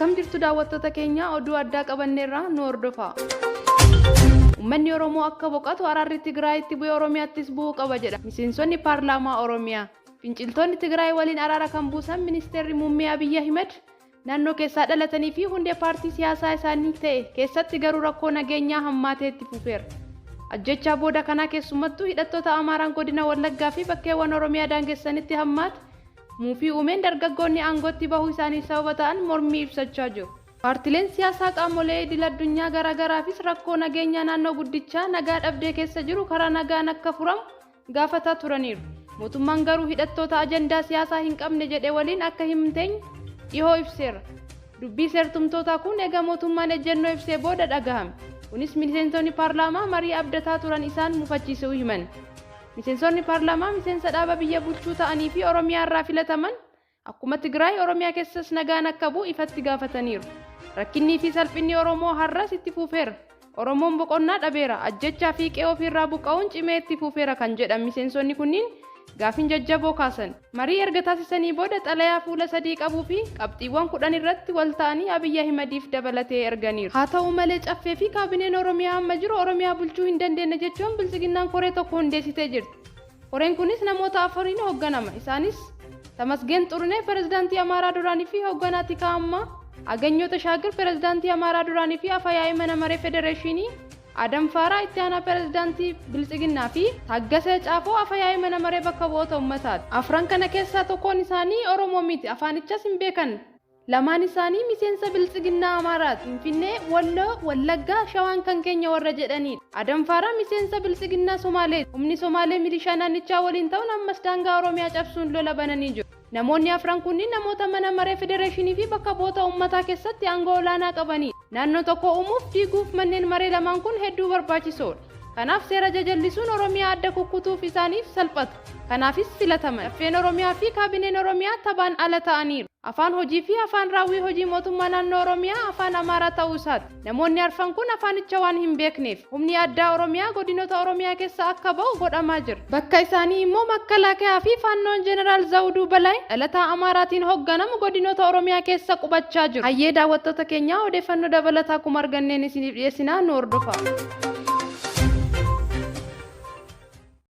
Akkam jirtu daawwattoota keenya oduu addaa qabanneerraa nu hordofaa. Uummanni Oromoo akka boqotu araarri Tigraayitti bu'ee Oromiyaattis bu'uu qaba jedha miseensonni paarlaamaa Oromiyaa. Finciltoonni Tigraay waliin araara kan buusan ministeerri muummee Abiyyi Ahmed naannoo keessaa dhalatanii fi hundee paartii siyaasaa isaanii ta'e keessatti garuu rakkoo nageenyaa hammaatee itti fufeera. Ajjechaa booda kana keessumattuu hidhattoota Amaaraan godina Wallaggaa fi bakkeewwan Oromiyaa daangessanitti hammaate muufii uumeen dargaggoonni aangootti bahuu isaanii sababa ta'an mormii ibsachaa jiru. Paartileen siyaasaa qaamolee idil-addunyaa garaagaraafis rakkoo nageenyaa naannoo guddichaa nagaa dhabdee keessa jiru karaa nagaan akka furamu gaafataa turaniiru. Mootummaan garuu hidhattoota ajandaa siyaasaa hin qabne jedhee waliin akka hin teenye dhihoo ibseera. Dubbii seertumtootaa kun eega mootummaan ejjennoo ibsee booda dhagahame. Kunis miseensonni paarlaamaa marii abdataa turan isaan mufachiisuu himan. Miseensonni paarlaamaa miseensa dhaaba biyya bulchuu ta'anii fi Oromiyaa irraa filataman akkuma Tigraay Oromiyaa keessas nagaan akka bu'u ifatti gaafataniiru. Rakkinnii fi salphinni Oromoo har'as itti fufeera. Oromoon boqonnaa dhabeera. Ajjechaa fi qe'oo ofirraa buqqa'uun cimee itti fufeera kan jedhan miseensonni kunniin gaafin jajjaboo kaasan. Marii erga taasisanii booda xalayaa fuula sadii qabuu fi qabxiiwwan 10 irratti wal ta'anii Abiyyi Ahmediif dabalatee erganiiru. Haa ta'u malee caffee fi kaabineen Oromiyaa amma jiru Oromiyaa bulchuu hin dandeenye jechuun bilisiginnaan koree tokko hundeessitee jirti. Koreen kunis namoota 4 hoogganama. Isaanis Tamasgeen Xurunee pirezidaantii Amaaraa duraanii fi hoogganaa Tikaa ammaa, Aganyoo Tashaagir pirezidaantii Amaaraa duraanii fi afyaa'ii mana maree federeeshinii, Adam Faaraa itti aanaa pirezidaantii Bilisiginnaa fi Taggasee Caafoo afyaa'ii mana maree bakka bu'oota uummataati. Afran kana keessaa tokkoon isaanii Oromoo miti, afaanichas hin beekan. Lamaan isaanii miseensa Bilisiginnaa Amaaraati. Finfinnee, Walloo, Wallaggaa, Shawaan kan keenya warra jedhanidha. Adam Faaraa miseensa Bilisiginnaa Somaaleeti. Humni Somaalee milishaa naannichaa waliin ta'uun ammas daangaa Oromiyaa cabsuun lola bananii jiru. Namoonni afran kunniin namoota mana maree federeeshinii fi bakka bu'oota uummataa keessatti aangoo olaanaa qabanidha. Naannoo tokko uumuuf diiguuf manneen maree lamaan kun hedduu barbaachisoodha. Kanaaf seera jajallisuun Oromiyaa adda kukkutuuf isaaniif salphata. Kanaafis filataman. Caffeen Oromiyaa fi kaabineen Oromiyaa taphaan ala ta'aniiru. Afaan hojii fi afaan raawwii hojii mootummaa naannoo Oromiyaa afaan Amaaraa ta'uu isaati. Namoonni arfan kun afaanicha waan hin beekneef humni addaa Oromiyaa godinoota Oromiyaa keessa akka ba'u godhamaa jira. Bakka isaanii immoo Makkalaakayaa fi Faannoon Jeneraal Zawuduu Balaayi dhalataa Amaaraatiin hoogganamu godinoota Oromiyaa keessa qubachaa jiru. Hayyee daawwattoota keenyaa odeeffannoo dabalataa akkuma arganneen isiniif dhiyeessinaa nu hordofaa.